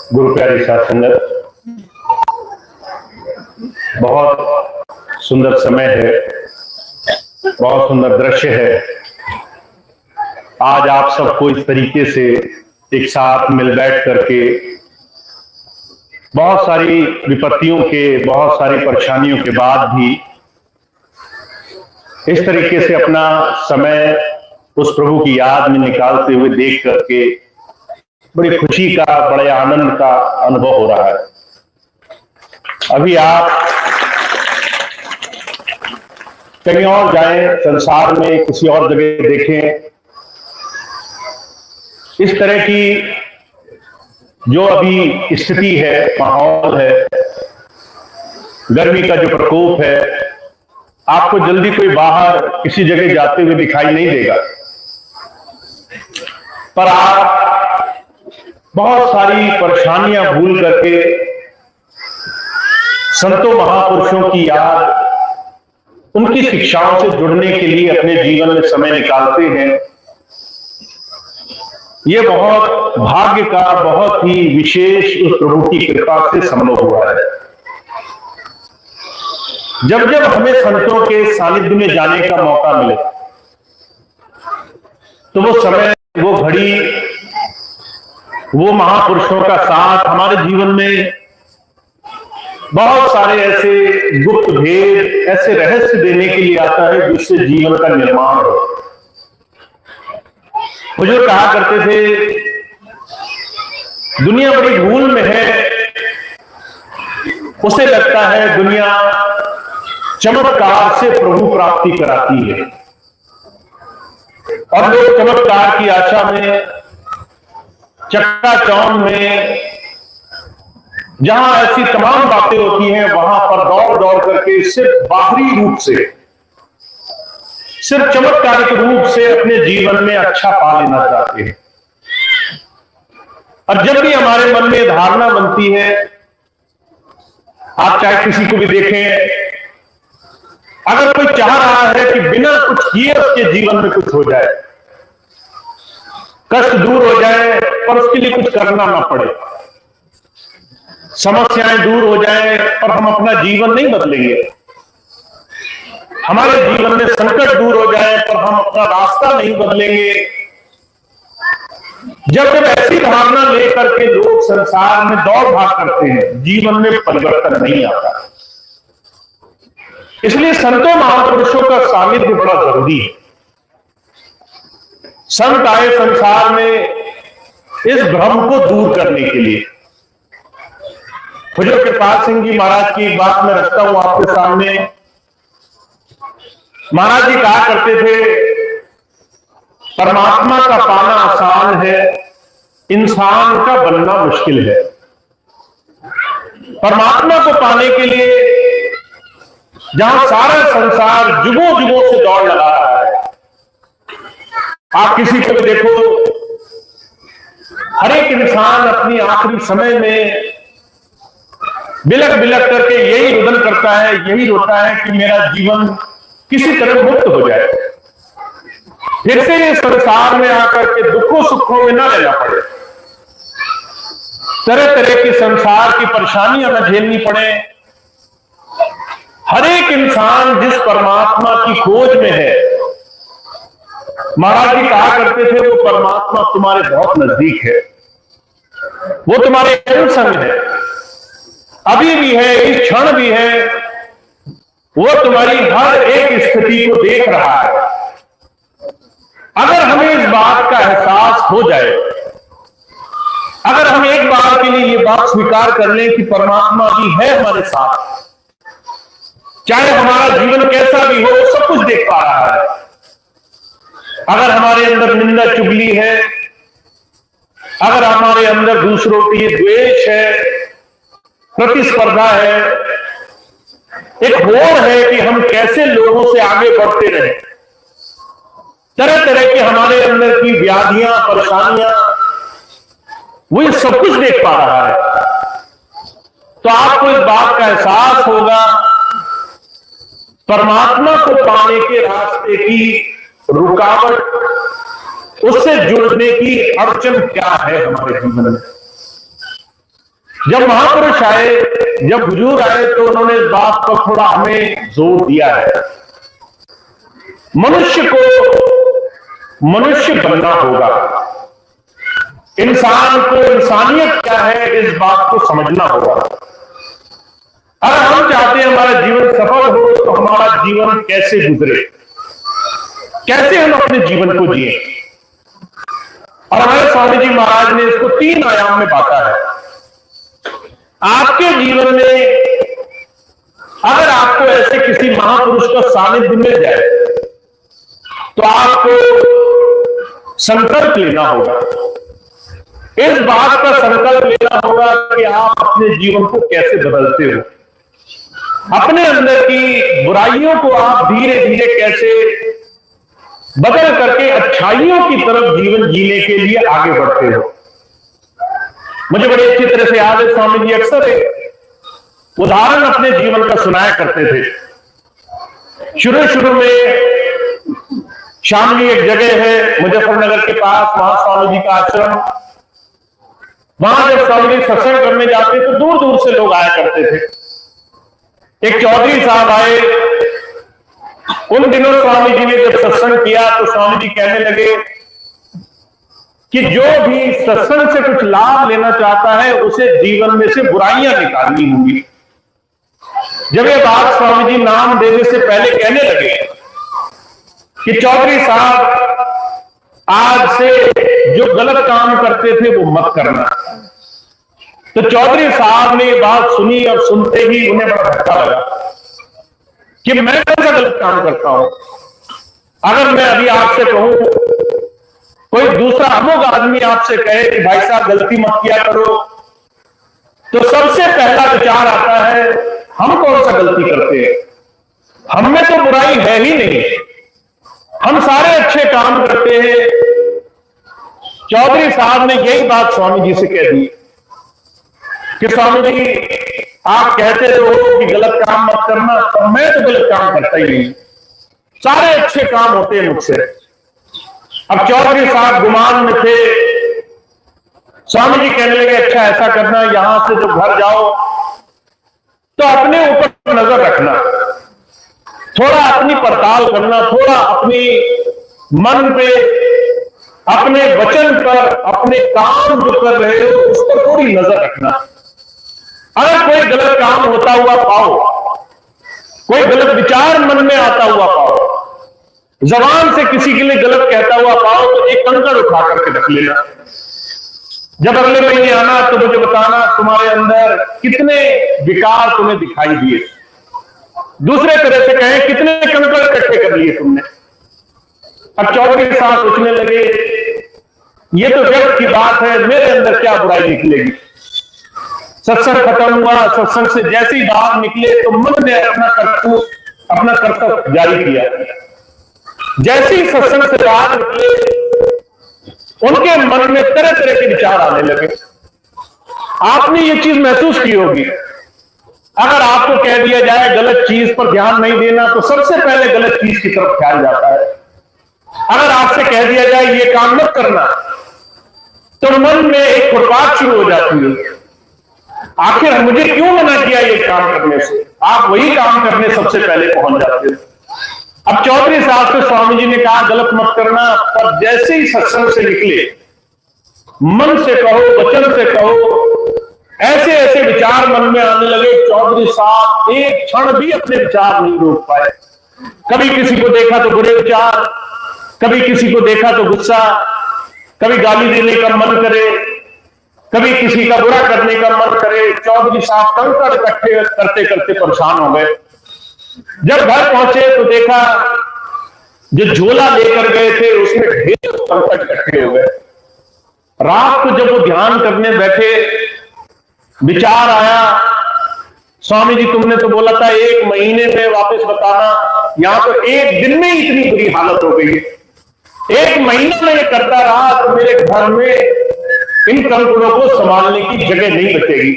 गुरु प्यारी साथ संगत, बहुत सुंदर समय है, बहुत सुंदर दृश्य है। आज आप सबको इस तरीके से एक साथ मिल बैठ करके बहुत सारी विपत्तियों के, बहुत सारी परेशानियों के बाद भी इस तरीके से अपना समय उस प्रभु की याद में निकालते हुए देख करके बड़ी खुशी का, बड़े आनंद का अनुभव हो रहा है। अभी आप कहीं और जाएं, संसार में किसी और जगह देखें, इस तरह की जो अभी स्थिति है, माहौल है, गर्मी का जो प्रकोप है, आपको जल्दी कोई बाहर किसी जगह जाते हुए दिखाई नहीं देगा। पर आप बहुत सारी परेशानियां भूल करके संतों महापुरुषों की याद, उनकी शिक्षाओं से जुड़ने के लिए अपने जीवन में समय निकालते हैं। ये बहुत भाग्य का, बहुत ही विशेष उस प्रभु की कृपा से संभव हुआ है। जब जब हमें संतों के सानिध्य में जाने का मौका मिले तो वो समय, वो घड़ी, वो महापुरुषों का साथ हमारे जीवन में बहुत सारे ऐसे गुप्त भेद, ऐसे रहस्य देने के लिए आता है जिससे जीवन का निर्माण हो। हुजूर कहा करते थे, दुनिया बड़ी भूल में है, उसे लगता है दुनिया चमत्कार से प्रभु प्राप्ति कराती है, और लोग चमत्कार की आशा में, चक्काचौंध में, जहां ऐसी तमाम बातें होती हैं वहां पर दौड़ दौड़ करके सिर्फ बाहरी रूप से, सिर्फ चमत्कारिक रूप से अपने जीवन में अच्छा पा लेना चाहते हैं। और जब भी हमारे मन में धारणा बनती है, आप चाहे किसी को भी देखें, अगर कोई चाह रहा है कि बिना कुछ किए उसके जीवन में कुछ हो जाए, कष्ट दूर हो जाए, पर उसके लिए कुछ करना ना पड़े, समस्याएं दूर हो जाए और हम अपना जीवन नहीं बदलेंगे, हमारे जीवन में संकट दूर हो जाए पर हम अपना रास्ता नहीं बदलेंगे, जब जब ऐसी धारणा लेकर के लोग संसार में दौड़ भाग करते हैं, जीवन में परिवर्तन नहीं आता। इसलिए संतों महापुरुषों का सानिध्य बड़ा जरूरी है। संत आए संसार में इस भ्रम को दूर करने के लिए। हुजूर कृपाल सिंह जी महाराज की एक बात मैं रखता हूं आपके सामने। महाराज जी कहा करते थे, परमात्मा का पाना आसान है, इंसान का बनना मुश्किल है। परमात्मा को पाने के लिए जहां सारा संसार जुगों जुगों से दौड़ लगा रहा है, आप किसी को भी देखो, हर एक इंसान अपनी आखिरी समय में बिलक बिलक करके यही रुदन करता है, यही रोता है कि मेरा जीवन किसी तरह मुक्त हो जाए, फिर से इस संसार में आकर के दुखों सुखों में न रहना पड़े, तरह तरह के संसार की परेशानियां न झेलनी पड़े। हर एक इंसान जिस परमात्मा की खोज में है, महाराज जी कहा करते थे, वो परमात्मा तुम्हारे बहुत नजदीक है, वो तुम्हारे संग है, अभी भी है, इस क्षण भी है, वो तुम्हारी हर एक स्थिति को देख रहा है। अगर हमें इस बात का एहसास हो जाए, अगर हम एक बार के लिए ये बात स्वीकार कर लें कि परमात्मा भी है हमारे साथ, चाहे हमारा जीवन कैसा भी हो, वो सब कुछ देख पा रहा है। अगर हमारे अंदर निंदा चुगली है, अगर हमारे अंदर दूसरों के लिए द्वेष है, प्रतिस्पर्धा है, एक होड़ है कि हम कैसे लोगों से आगे बढ़ते रहे, तरह तरह के हमारे अंदर की व्याधियां, परेशानियां, वो ये सब कुछ देख पा रहा है, तो आपको इस बात का एहसास होगा परमात्मा को पाने के रास्ते की रुकावट, उससे जुड़ने की अड़चन क्या है हमारे जीवन में। जब महापुरुष आए, जब हुजूर आए, तो उन्होंने इस बात पर थोड़ा हमें जोर दिया है। मनुष्य को मनुष्य बनना होगा, इंसान को इंसानियत क्या है इस बात को समझना होगा। अगर हम चाहते हैं हमारा जीवन सफल हो, तो हमारा जीवन कैसे गुजरे, कैसे हम अपने जीवन को जिए। और हमारे स्वामी जी महाराज ने इसको 3 आयाम में बांटा है। आपके जीवन में अगर आपको ऐसे किसी महापुरुष का सानिध्य मिल जाए, तो आपको संकल्प लेना होगा, इस बात का संकल्प लेना होगा कि आप अपने जीवन को कैसे बदलते हो, अपने अंदर की बुराइयों को आप धीरे धीरे कैसे बदल करके अच्छाइयों की तरफ जीवन जीने के लिए आगे बढ़ते हो। मुझे बड़ी अच्छी तरह से याद है, स्वामी जी अक्सर एक उदाहरण अपने जीवन का सुनाया करते थे। शुरू में शामली एक जगह है मुजफ्फरनगर के पास, वहां स्वामी जी का आश्रम। वहां जब स्वामी जी सत्संग करने जाते तो दूर दूर से लोग आया करते थे। एक चौधरी साहब आए। उन दिनों स्वामी जी ने जब सत्संग किया तो स्वामी जी कहने लगे कि जो भी सत्संग से कुछ लाभ लेना चाहता है, उसे जीवन में से बुराइयां निकालनी होंगी। जब ये बात स्वामी जी नाम देने से पहले कहने लगे कि चौधरी साहब, आज से जो गलत काम करते थे वो मत करना, तो चौधरी साहब ने ये बात सुनी और सुनते ही उन्हें बड़ा धक्का लगा कि मैं कौन सा गलत काम करता हूं। अगर मैं अभी आपसे कहूं, कोई दूसरा अमुक आदमी आपसे कहे कि भाई साहब गलती मत किया करो, तो सबसे पहला विचार आता है हम कौन सा गलती करते हैं, हम में तो बुराई है ही नहीं, हम सारे अच्छे काम करते हैं। चौधरी साहब ने यही बात स्वामी जी से कह दी कि स्वामी जी आप कहते तो हो कि गलत काम मत करना, तो मैं तो गलत काम करता ही नहीं, सारे अच्छे काम होते हैं मुझसे। अब चौधरी साहब गुमान में थे। स्वामी जी कहने लगे अच्छा ऐसा करना, यहां से जब घर जाओ तो अपने ऊपर नजर रखना, थोड़ा अपनी पड़ताल करना, थोड़ा अपनी मन पे, अपने वचन पर, अपने काम जो कर रहे हो उस पर थोड़ी नजर रखना। अगर कोई गलत काम होता हुआ पाओ, कोई गलत विचार मन में आता हुआ पाओ, जबान से किसी के लिए गलत कहता हुआ पाओ, तो एक कंकड़ उठा करके रख लेना। जब अगले महीने आना तो मुझे बताना तुम्हारे अंदर कितने विकार तुम्हें दिखाई दिए। दूसरे तरह से कहें कितने कंकड़ इकट्ठे कर लिए तुमने। अब चौधरी साहब सोचने लगे ये तो व्यर्थ की बात है, मेरे अंदर क्या बुराई निकलेगी। सत्संग खत्म हुआ, सत्संग से जैसे ही बाहर निकले तो मन ने अपना कर्तव्य जारी किया। जैसे ही सत्संग से बाहर निकले उनके मन में तरह तरह के विचार आने लगे। आपने ये चीज महसूस की होगी, अगर आपको कह दिया जाए गलत चीज पर ध्यान नहीं देना, तो सबसे पहले गलत चीज की तरफ ख्याल जाता है। अगर आपसे कह दिया जाए ये काम मत करना, तो मन में एक खुरपात शुरू हो जाती है, आखिर मुझे क्यों मना किया ये काम करने से। आप वही काम करने सबसे पहले पहुंच जाते हो। अब चौधरी साहब से स्वामी जी ने कहा गलत मत करना, पर जैसे ही सत्संग से निकले, मन से कहो, वचन से कहो, ऐसे ऐसे विचार मन में आने लगे। चौधरी साहब एक क्षण भी अपने विचार नहीं रोक पाए। कभी किसी को देखा तो बुरे विचार, कभी किसी को देखा तो गुस्सा, कभी गाली देने का मन करे, कभी किसी का बुरा करने का मन करे। चौधरी साहब कंकड़ इकट्ठे करते करते परेशान हो गए। जब घर पहुंचे तो देखा जो झोला लेकर गए थे उसमें ढेर कंकड़ इकट्ठे हो गए। रात को जब वो ध्यान करने बैठे, विचार आया, स्वामी जी तुमने तो बोला था 1 महीने में वापस बताना, यहां तो 1 दिन में इतनी बुरी हालत हो गई। 1 महीना में ये करता रहा तो मेरे घर में इन कंकड़ों को संभालने की जगह नहीं बचेगी।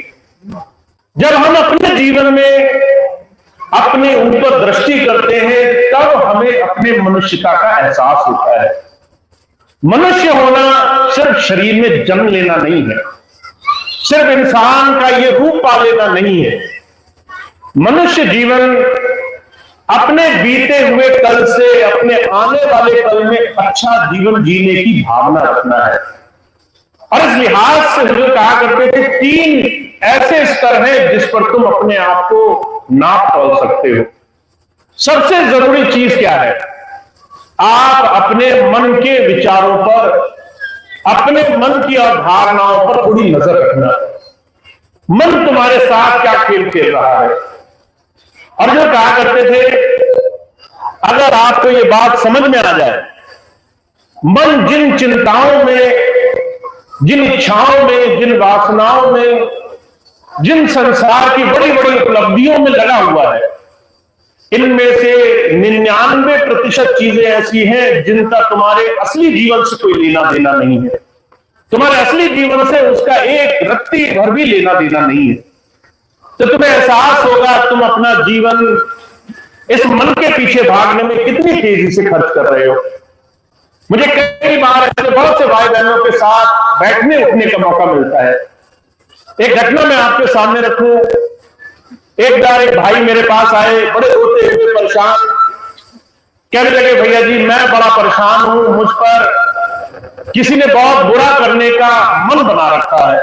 जब हम अपने जीवन में अपने ऊपर दृष्टि करते हैं तब हमें अपने मनुष्यता का एहसास होता है। मनुष्य होना सिर्फ शरीर में जन्म लेना नहीं है, सिर्फ इंसान का ये रूप पा लेना नहीं है। मनुष्य जीवन अपने बीते हुए कल से अपने आने वाले कल में अच्छा जीवन जीने की भावना रखना है। और इस लिहाज से जो कहा करते थे, 3 ऐसे स्तर हैं जिस पर तुम अपने आप को नाप तोल सकते हो। सबसे जरूरी चीज क्या है? आप अपने मन के विचारों पर, अपने मन की अवधारणाओं पर थोड़ी नजर रखना। मन तुम्हारे साथ क्या खेल खेल रहा है? और जो कहा करते थे, अगर आपको ये बात समझ में आ जाए, मन जिन चिंताओं में, जिन इच्छाओं में, जिन वासनाओं में, जिन संसार की बड़ी बड़ी उपलब्धियों में लगा हुआ है, इनमें से 99% चीजें ऐसी हैं जिनका तुम्हारे असली जीवन से कोई लेना देना नहीं है। तुम्हारे असली जीवन से उसका एक रत्ती भर भी लेना देना नहीं है। तो तुम्हें एहसास होगा तुम अपना जीवन इस मन के पीछे भागने में कितनी तेजी से खर्च कर रहे हो। मुझे कई बार ऐसे बहुत से भाई बहनों के साथ बैठने उठने का मौका मिलता है। एक घटना मैं आपके सामने रखूं। एक बार एक भाई मेरे पास आए, बड़े रोते हुए परेशान, कहने लगे, भैया जी मैं बड़ा परेशान हूं, मुझ पर किसी ने बहुत बुरा करने का मन बना रखा है।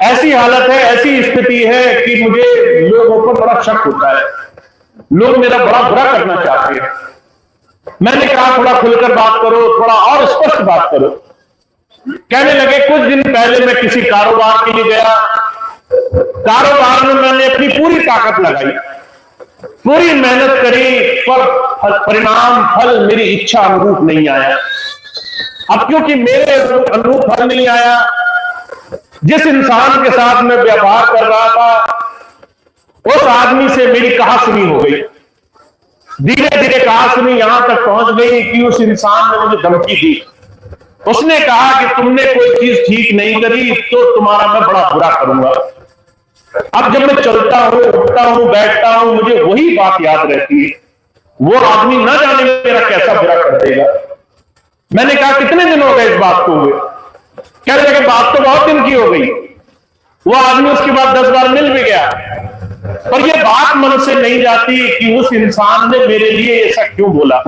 ऐसी हालत है, ऐसी स्थिति है कि मुझे लोगों पर बड़ा शक होता है, लोग मेरा बड़ा बुरा करना चाहते हैं। मैंने कहा थोड़ा खुलकर बात करो, थोड़ा और स्पष्ट बात करो। कहने लगे, कुछ दिन पहले मैं किसी कारोबार के लिए गया, कारोबार में मैंने अपनी पूरी ताकत लगाई, पूरी मेहनत करी, पर परिणाम फल मेरी इच्छा अनुरूप नहीं आया। अब क्योंकि मेरे अनुरूप फल नहीं आया, जिस इंसान के साथ मैं व्यापार कर रहा था उस आदमी से मेरी कहासुनी हो गई। धीरे धीरे कहासुनी यहां तक पहुंच गई कि उस इंसान ने मुझे धमकी दी। उसने कहा कि तुमने कोई चीज ठीक नहीं करी तो तुम्हारा मैं बड़ा बुरा करूंगा। अब जब मैं चलता हूं, उठता हूं, बैठता हूं, मुझे वही बात याद रहती है, वो आदमी ना जाने मेरा कैसा बुरा कर देगा। मैंने कहा कितने दिन हो गए इस बात को हुए? कह रहे कि बात तो बहुत दिन की हो गई। वो आदमी उसके बाद 10 बार मिल भी गया, पर ये बात मन से नहीं जाती कि उस इंसान ने मेरे लिए ऐसा क्यों बोला,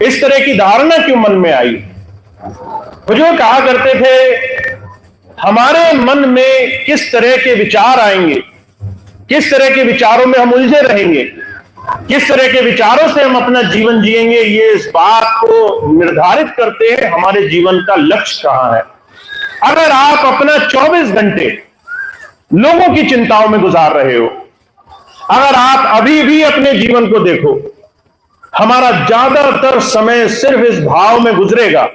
इस तरह की धारणा क्यों मन में आई। जो कहा करते थे, हमारे मन में किस तरह के विचार आएंगे, किस तरह के विचारों में हम उलझे रहेंगे, किस तरह के विचारों से हम अपना जीवन जिएंगे, ये इस बात को निर्धारित करते हैं हमारे जीवन का लक्ष्य कहां है। अगर आप अपना 24 घंटे लोगों की चिंताओं में गुजार रहे हो, अगर आप अभी भी अपने जीवन को देखो, हमारा ज्यादातर समय सिर्फ इस भाव में गुजरेगा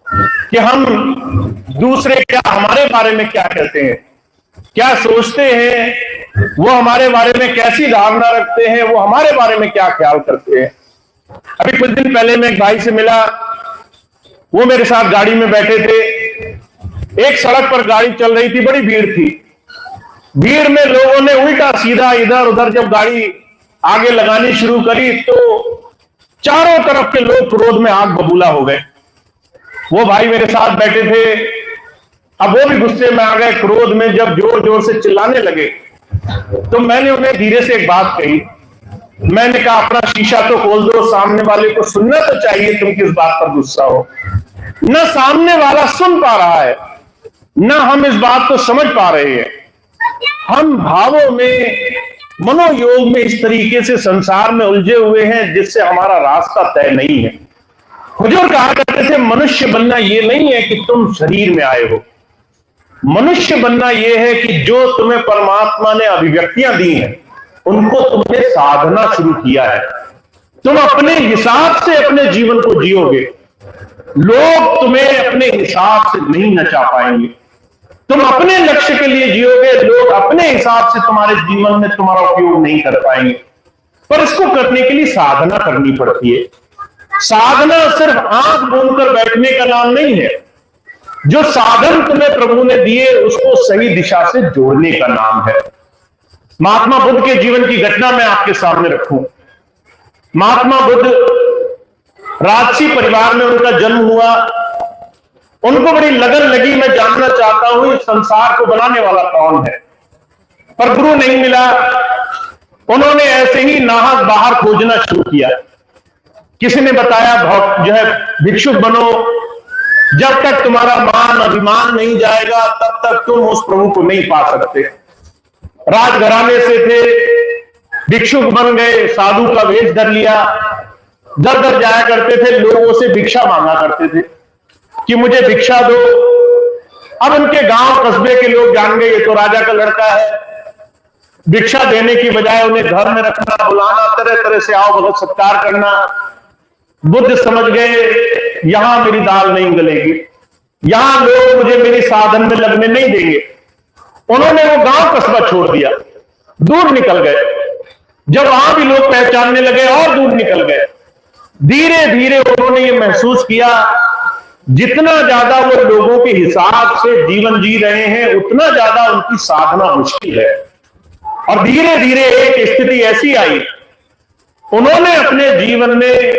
कि हम दूसरे क्या हमारे बारे में क्या कहते हैं, क्या सोचते हैं, वो हमारे बारे में कैसी धारणा रखते हैं, वो हमारे बारे में क्या ख्याल करते हैं। अभी कुछ दिन पहले मैं एक भाई से मिला, वो मेरे साथ गाड़ी में बैठे थे। एक सड़क पर गाड़ी चल रही थी, बड़ी भीड़ थी। भीड़ में लोगों ने उल्टा सीधा इधर उधर जब गाड़ी आगे लगानी शुरू करी तो चारों तरफ के लोग क्रोध में आग बबूला हो गए। वो भाई मेरे साथ बैठे थे, अब वो भी गुस्से में आ गए, क्रोध में जब जोर जोर से चिल्लाने लगे तो मैंने उन्हें धीरे से एक बात कही। मैंने कहा अपना शीशा तो खोल दो, सामने वाले को सुनना तो चाहिए तुम किस बात पर गुस्सा हो। न सामने वाला सुन पा रहा है, न हम इस बात को समझ पा रहे हैं। हम भावों में, मनोयोग में इस तरीके से संसार में उलझे हुए हैं जिससे हमारा रास्ता तय नहीं है। हुजूर कहा करते थे, मनुष्य बनना यह नहीं है कि तुम शरीर में आए हो, मनुष्य बनना यह है कि जो तुम्हें परमात्मा ने अभिव्यक्तियां दी हैं उनको तुमने साधना शुरू किया है। तुम अपने हिसाब से अपने जीवन को जियोगे, लोग तुम्हें अपने हिसाब से नहीं नचा पाएंगे। तुम अपने लक्ष्य के लिए जियोगे, लोग अपने हिसाब से तुम्हारे जीवन में तुम्हारा उपयोग नहीं कर पाएंगे। पर इसको करने के लिए साधना करनी पड़ती है। साधना सिर्फ आंख मूंद कर बैठने का नाम नहीं है। जो साधन तुम्हें प्रभु ने दिए उसको सही दिशा से जोड़ने का नाम है। महात्मा बुद्ध के जीवन की घटना मैं आपके सामने रखूं। महात्मा बुद्ध राजसी परिवार में उनका जन्म हुआ। उनको बड़ी लगन लगी, मैं जानना चाहता हूं इस संसार को बनाने वाला कौन है। पर गुरु नहीं मिला। उन्होंने ऐसे ही नाहक बाहर खोजना शुरू किया। किसी ने बताया जो है भिक्षुक बनो, जब तक तुम्हारा मान अभिमान नहीं जाएगा तब तक तुम उस प्रभु को नहीं पा सकते। राजघराने से थे, भिक्षुक बन गए, साधु का वेश धर लिया, दर दर जाया करते थे, लोगों से भिक्षा मांगा करते थे कि मुझे भिक्षा दो। अब उनके गांव कस्बे के लोग जान गए ये तो राजा का लड़का है। भिक्षा देने की बजाय उन्हें घर में रखना, बुलाना, तरह तरह से आओ भगत सत्कार करना। बुद्ध समझ गए यहां मेरी दाल नहीं गलेगी, यहां लोग मुझे मेरी साधन में लगने नहीं देंगे। उन्होंने वो गांव कस्बा छोड़ दिया, दूर निकल गए। जब वहां भी लोग पहचानने लगे और दूर निकल गए। धीरे धीरे उन्होंने ये महसूस किया जितना ज्यादा वो लोगों के हिसाब से जीवन जी रहे हैं उतना ज्यादा उनकी साधना मुश्किल है। और धीरे धीरे एक स्थिति ऐसी आई, उन्होंने अपने जीवन में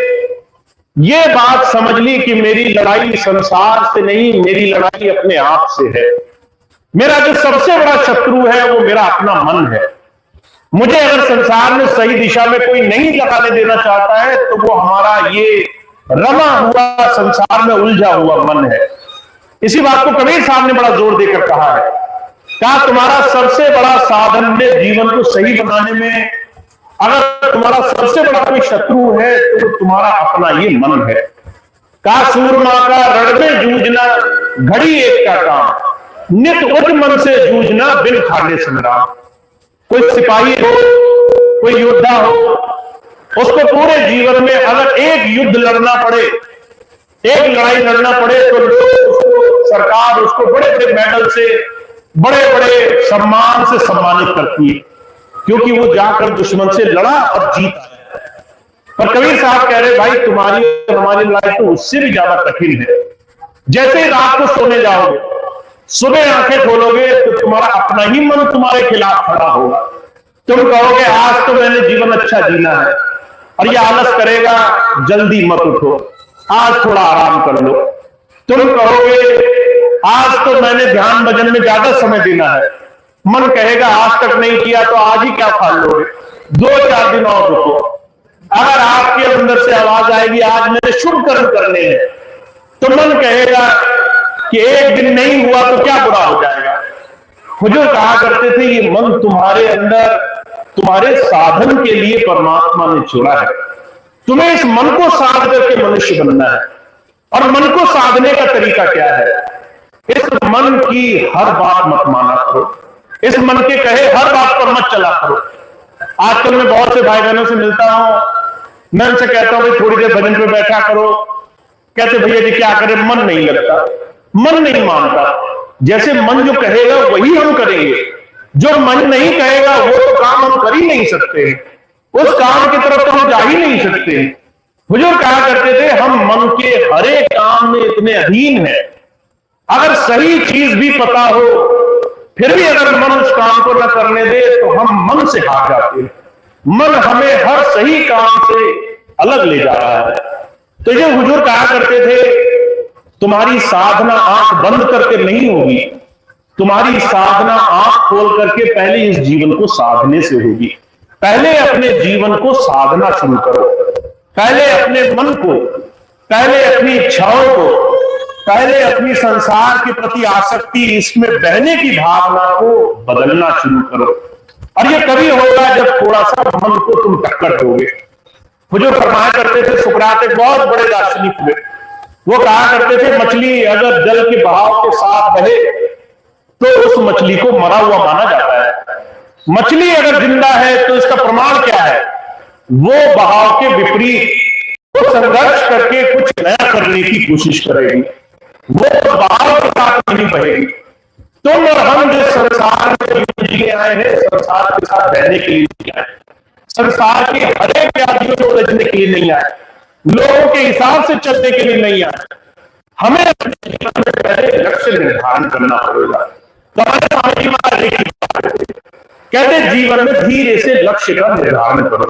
ये बात समझ ली कि मेरी लड़ाई संसार से नहीं, मेरी लड़ाई अपने आप से है। मेरा जो सबसे बड़ा शत्रु है वो मेरा अपना मन है। मुझे अगर संसार में सही दिशा में कोई नहीं लगाने देना चाहता है तो वो हमारा ये रमा हुआ संसार में उलझा हुआ मन है। इसी बात को कबीर साहब ने बड़ा जोर देकर कहा है, कहा तुम्हारा सबसे बड़ा साधन में जीवन को सही बनाने में अगर तुम्हारा सबसे बड़ा कोई शत्रु है तो तुम्हारा अपना ये मन है। कहा सूरमा का रण में जूझना घड़ी एक का काम, नित उच्च मन से जूझना बिन खाने संग्राम। कोई सिपाही हो, कोई योद्धा हो, उसको पूरे जीवन में अगर एक युद्ध लड़ना पड़े, एक लड़ाई लड़ना पड़े तो लोग उसको, सरकार उसको बड़े बड़े मेडल से, बड़े बड़े सम्मान से सम्मानित करती है, क्योंकि वो जाकर दुश्मन से लड़ा और जीता है। पर कबीर साहब कह रहे भाई तुम्हारी हमारी लड़ाई तो उससे भी ज्यादा कठिन है। जैसे ही रात को सोने जाओगे, सुबह आंखें खोलोगे तो तुम्हारा अपना ही मन तुम्हारे खिलाफ खड़ा होगा। तुम कहोगे आज तो मैंने जीवन अच्छा जीना है, और ये आलस करेगा जल्दी मत उठो, आज थोड़ा आराम कर लो। तुम कहोगे आज तो मैंने ध्यान भजन में ज्यादा समय देना है, मन कहेगा आज तक नहीं किया तो आज ही क्या फाल लोगे, 2-4 दिन और रुको। अगर आपके अंदर से आवाज आएगी आज मेरे शुभ कर्म करने हैं, तो मन कहेगा कि एक दिन नहीं हुआ तो क्या बुरा हो जाएगा। हुजूर कहा करते थे ये मन तुम्हारे अंदर तुम्हारे साधन के लिए परमात्मा ने छोड़ा है। तुम्हें इस मन को साध करके मनुष्य बनना है। और मन को साधने का तरीका क्या है? इस मन की हर बात मत माना करो, इस मन के कहे हर बात पर मत चला करो। आजकल मैं बहुत से भाई बहनों से मिलता हूं, मैं उनसे कहता हूं भाई थोड़ी देर भजन पे बैठा करो, कहते भैया जी क्या करें, मन नहीं लगता, मन नहीं मानता। जैसे मन जो कहेगा वही हम करेंगे, जो मन नहीं कहेगा वो तो काम हम कर ही नहीं सकते, उस काम की तरफ तो हम जा ही नहीं सकते। हुजूर कहा करते थे हम मन के हर एक काम में इतने अधीन है, अगर सही चीज भी पता हो फिर भी अगर मन उस काम को न करने दे तो हम मन से हार जाते हैं। मन हमें हर सही काम से अलग ले जा रहा है। तो ये हुजूर कहा करते थे तुम्हारी साधना आंख बंद करके नहीं होगी, तुम्हारी साधना आंख खोल करके पहले इस जीवन को साधने से होगी। पहले अपने जीवन को साधना शुरू करो, पहले अपने मन को, पहले अपनी इच्छाओं को, पहले अपनी संसार के प्रति आसक्ति, इसमें बहने की भावना को बदलना शुरू करो। और ये कभी होगा जब थोड़ा सा मन को तुम टक्कर दोगे। मुझे फरमाया करते थे सुकरात एक बहुत बड़े दार्शनिक हुए, वो कहा करते थे मछली अगर जल के बहाव के साथ बहे तो उस मछली को मरा हुआ माना जाता है। मछली अगर जिंदा है तो इसका प्रमाण क्या है? वो बहाव के विपरीत वो संघर्ष करके कुछ नया करने की कोशिश करेगी, वो बहाव के साथ नहीं बहेगी। तुम और हम जो संसार में जीवन जीने आए हैं, संसार के साथ रहने के लिए नहीं आए, संसार के हर एक व्याधियों को उलझने के लिए नहीं आए, लोगों के हिसाब से चलने के लिए नहीं आए। हमें अपने जीवन में पहले लक्ष्य निर्धारण करना पड़ेगा। तो हमारे स्वामी महाराज कहते जीवन में धीरे से लक्ष्य का निर्धारण करो।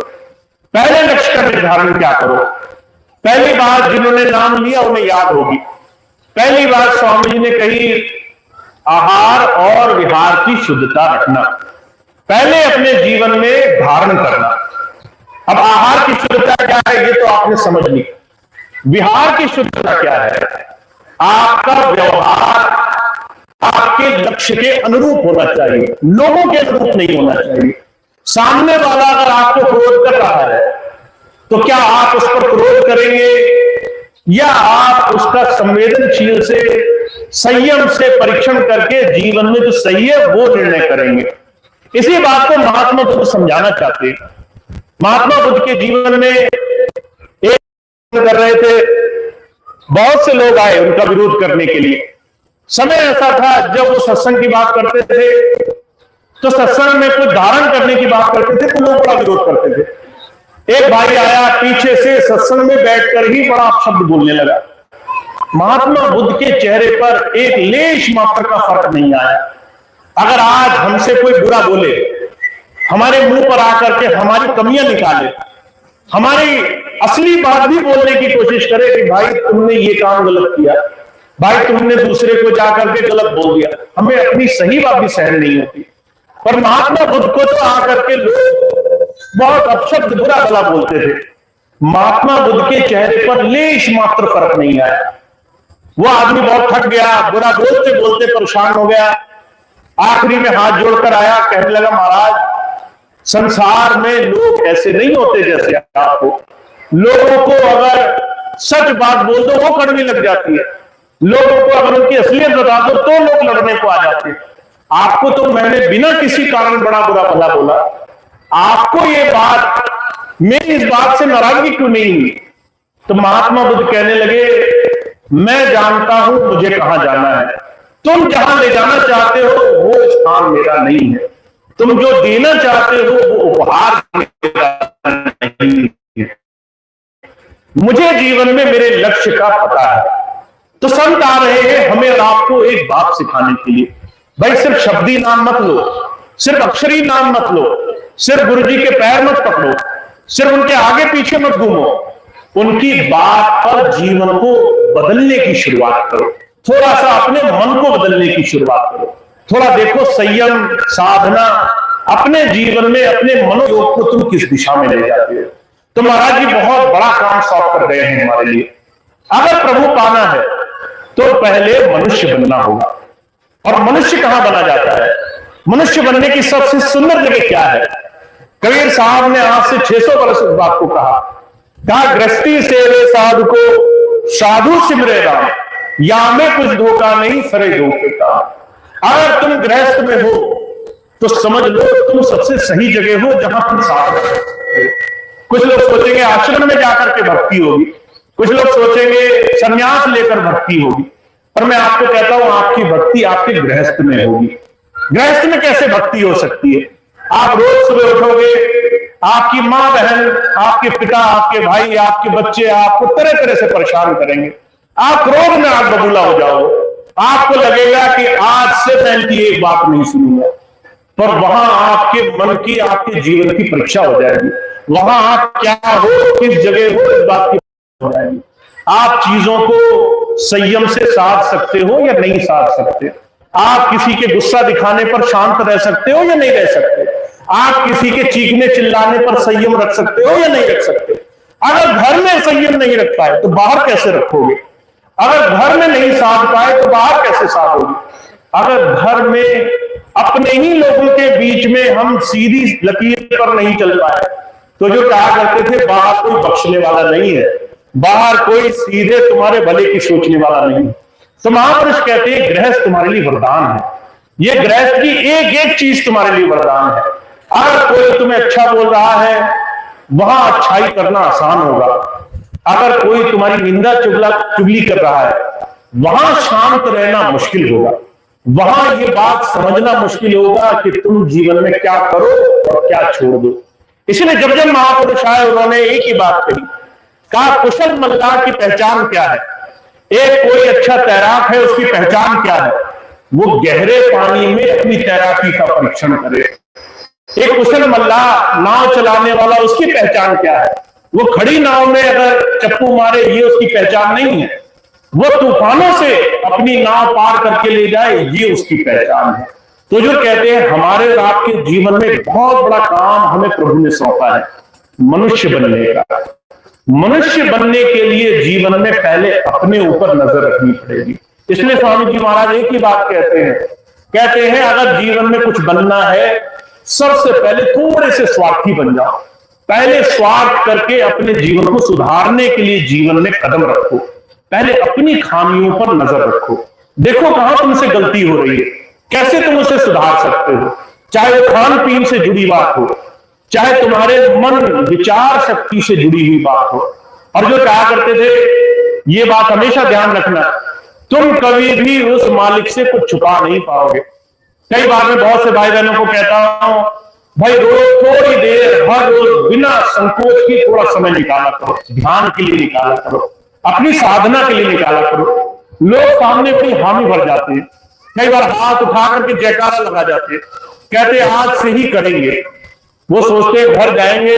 पहले लक्ष्य का निर्धारण क्या करो? पहली बात जिन्होंने नाम लिया उन्हें याद होगी, पहली बात स्वामी जी ने कही, आहार और विहार की शुद्धता रखना, पहले अपने जीवन में धारण करना। अब आहार की शुद्धता क्या है ये तो आपने समझ ली। विहार की शुद्धता क्या है? आपका व्यवहार आपके लक्ष्य के अनुरूप होना चाहिए, लोगों के अनुरूप नहीं होना चाहिए। सामने वाला अगर आपको क्रोध कर रहा है तो क्या आप उस पर क्रोध करेंगे या आप उसका संवेदनशील से, संयम से परीक्षण करके जीवन में जो सही है वो निर्णय करेंगे? इसी बात को महात्मा बुद्ध समझाना चाहते हैं। महात्मा बुद्ध के जीवन में एक कर रहे थे, बहुत से लोग आए उनका विरोध करने के लिए। समय ऐसा था जब वो सत्संग की बात करते थे तो सत्संग में कुछ धारण करने की बात करते थे तो लोग बड़ा विरोध करते थे। एक भाई आया पीछे से, सत्संग में बैठकर ही बड़ा अपशब्द बोलने लगा। महात्मा बुद्ध के चेहरे पर एक लेश मात्र का फर्क नहीं आया। अगर आज हमसे कोई बुरा बोले, हमारे मुंह पर आकर के हमारी कमियां निकाले, हमारी असली बात भी बोलने की कोशिश करे कि भाई तुमने ये काम गलत किया, भाई तुमने दूसरे को जाकर के गलत बोल दिया, हमें अपनी सही बात भी सहन नहीं होती। पर महात्मा बुद्ध को तो आकर के लोग बहुत अपशब्द बुरा भला बोलते थे। महात्मा बुद्ध के चेहरे पर लेश मात्र फर्क नहीं आया। वो आदमी बहुत थक गया, बुरा बोलते बोलते परेशान हो गया। आखिरी में हाथ जोड़कर आया, कहने लगा, महाराज संसार में लोग ऐसे नहीं होते जैसे आपको। लोगों को अगर सच बात बोल दो वो कड़वी लग जाती है, लोगों को अगर उनकी असलियत बता दो तो लोग लड़ने को आ जाते हैं। आपको तो मैंने बिना किसी कारण बड़ा बुरा भला बोला, आपको ये बात, मेरी इस बात से नाराजगी क्यों नहीं हुई? तो महात्मा बुद्ध कहने लगे, मैं जानता हूं मुझे कहां जाना है, तुम जहां ले जाना चाहते हो वो स्थान मेरा नहीं है, तुम जो देना चाहते हो वो उपहार मेरा नहीं है, मुझे जीवन में मेरे लक्ष्य का पता है। तो संत आ रहे हैं हमें और आपको एक बात सिखाने के लिए, भाई सिर्फ शब्दी नाम मत लो, सिर्फ अक्षरी नाम मत लो, सिर्फ गुरु जी के पैर मत पकड़ो, सिर्फ उनके आगे पीछे मत घूमो, उनकी बात पर जीवन को बदलने की शुरुआत करो। थोड़ा सा अपने मन को बदलने की शुरुआत करो। थोड़ा देखो संयम, साधना, अपने जीवन में अपने मनोयोग को तुम किस दिशा में ले जाते हो। तो महाराज जी बहुत बड़ा काम सौंप कर गए हैं हमारे लिए। अगर प्रभु पाना है तो पहले मनुष्य बनना होगा। और मनुष्य कहां बना जाता है? मनुष्य बनने की सबसे सुंदर जगह क्या है? कबीर साहब ने आज से 600 वर्ष इस बात को कहा, गृहस्थी सेवे साधु को, साधु सिमरे राम, या में कुछ धोखा नहीं सरे धोखे का। अगर तुम गृहस्थ में हो तो समझ लो तुम सबसे सही जगह हो जहां तुम साधु। कुछ लोग सोचेंगे आश्रम में जाकर के भक्ति होगी, कुछ लोग सोचेंगे संन्यास लेकर भक्ति होगी, पर मैं आपको कहता हूं आपकी भक्ति आपके गृहस्थ में होगी। गृहस्थ में कैसे भक्ति हो सकती है? आप रोज सुबह उठोगे, आपकी मां बहन, आपके पिता, आपके भाई, आपके बच्चे आपको तरह तरह से परेशान करेंगे, आप क्रोध में आग बबूला हो जाओगे, आपको लगेगा कि आज से मैं इनकी एक बात नहीं सुनूंगा। पर वहां आपके मन की, आपके जीवन की परीक्षा हो जाएगी। वहां आप क्या हो, किस जगह हो, इस बात की हो जाएगी। आप चीजों को संयम से साध सकते हो या नहीं साध सकते? आप किसी के गुस्सा दिखाने पर शांत रह सकते हो या नहीं रह सकते? आप किसी के चीखने चिल्लाने पर संयम रख सकते हो या नहीं रख सकते? अगर घर में संयम नहीं रख पाए तो बाहर कैसे रखोगे? अगर घर में नहीं साध पाए तो बाहर कैसे साधोगे? अगर घर में अपने ही लोगों के बीच में हम सीधी लकीर पर नहीं चल पाए तो जो कहा करते थे बाहर कोई बख्शने वाला नहीं है, बाहर कोई सीधे तुम्हारे भले की सोचने वाला नहीं। तो महापुरुष कहते हैं गृहस्थ तुम्हारे लिए वरदान है। ये गृहस्थ की एक एक चीज तुम्हारे लिए वरदान है। अगर कोई तुम्हें अच्छा बोल रहा है वहां अच्छाई करना आसान होगा। अगर कोई तुम्हारी निंदा चुगली कर रहा है वहां शांत रहना मुश्किल होगा। वहां ये बात समझना मुश्किल होगा कि तुम जीवन में क्या करो और क्या छोड़ दो। इसलिए जब जब महापुरुष आए उन्होंने एक ही बात कही, कहा कुशल मल्लाह की पहचान क्या है? एक कोई अच्छा तैराक है, उसकी पहचान क्या है? वो गहरे पानी में अपनी तैराकी का परीक्षण करे। एक कुशल मल्लाह नाव चलाने वाला, उसकी पहचान क्या है? वो खड़ी नाव में अगर चप्पू मारे, ये उसकी पहचान नहीं है। वो तूफानों से अपनी नाव पार करके ले जाए, ये उसकी पहचान है। तो जो कहते हैं हमारे और आपके जीवन में बहुत बड़ा काम हमें प्रभु ने सौंपा है, मनुष्य बनने का। मनुष्य बनने के लिए जीवन में पहले अपने ऊपर नजर रखनी पड़ेगी। इसलिए स्वामी जी महाराज एक ही बात कहते हैं अगर जीवन में कुछ बनना है, सबसे पहले थोड़े से स्वार्थी बन जाओ। पहले स्वार्थ करके अपने जीवन को सुधारने के लिए जीवन में कदम रखो। पहले अपनी खामियों पर नजर रखो, देखो कहां तुमसे गलती हो रही है, कैसे तुम उसे सुधार सकते हो। चाहे वो खान पीन से जुड़ी बात हो, चाहे तुम्हारे मन विचार शक्ति से जुड़ी हुई बात हो। और जो कहा करते थे, ये बात हमेशा ध्यान रखना, तुम कभी भी उस मालिक से कुछ छुपा नहीं पाओगे। कई बार मैं बहुत से भाई बहनों को कहता हूं, भाई रोज थोड़ी देर हर रोज बिना संकोच की थोड़ा समय निकाला करो, ध्यान के लिए निकाला करो, अपनी साधना के लिए निकाला करो। लोग सामने अपनी हामी भर जाते हैं, कई बार हाथ उठा करके जयकारा लगा जाते हैं, कहते आज से ही करेंगे। वो सोचते हैं घर जाएंगे,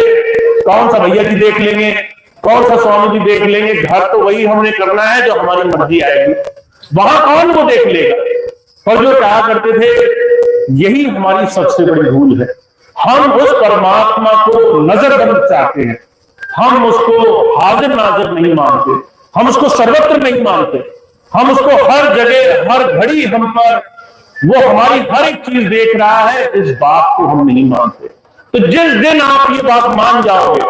कौन सा भैया जी देख लेंगे, कौन सा स्वामी जी देख लेंगे, घर तो वही हमने करना है जो हमारी मर्जी आएगी, वहां कौन वो देख लेगा। और जो कहा करते थे, यही हमारी सबसे बड़ी भूल है। हम उस परमात्मा को नजरबंद चाहते हैं, हम उसको हाजिर नाजिर नहीं मानते, हम उसको सर्वत्र नहीं मानते, हम उसको हर जगह हर घड़ी हम पर वो हमारी हर एक चीज देख रहा है, इस बात को हम नहीं मानते। तो जिस दिन आप ये बात मान जाओगे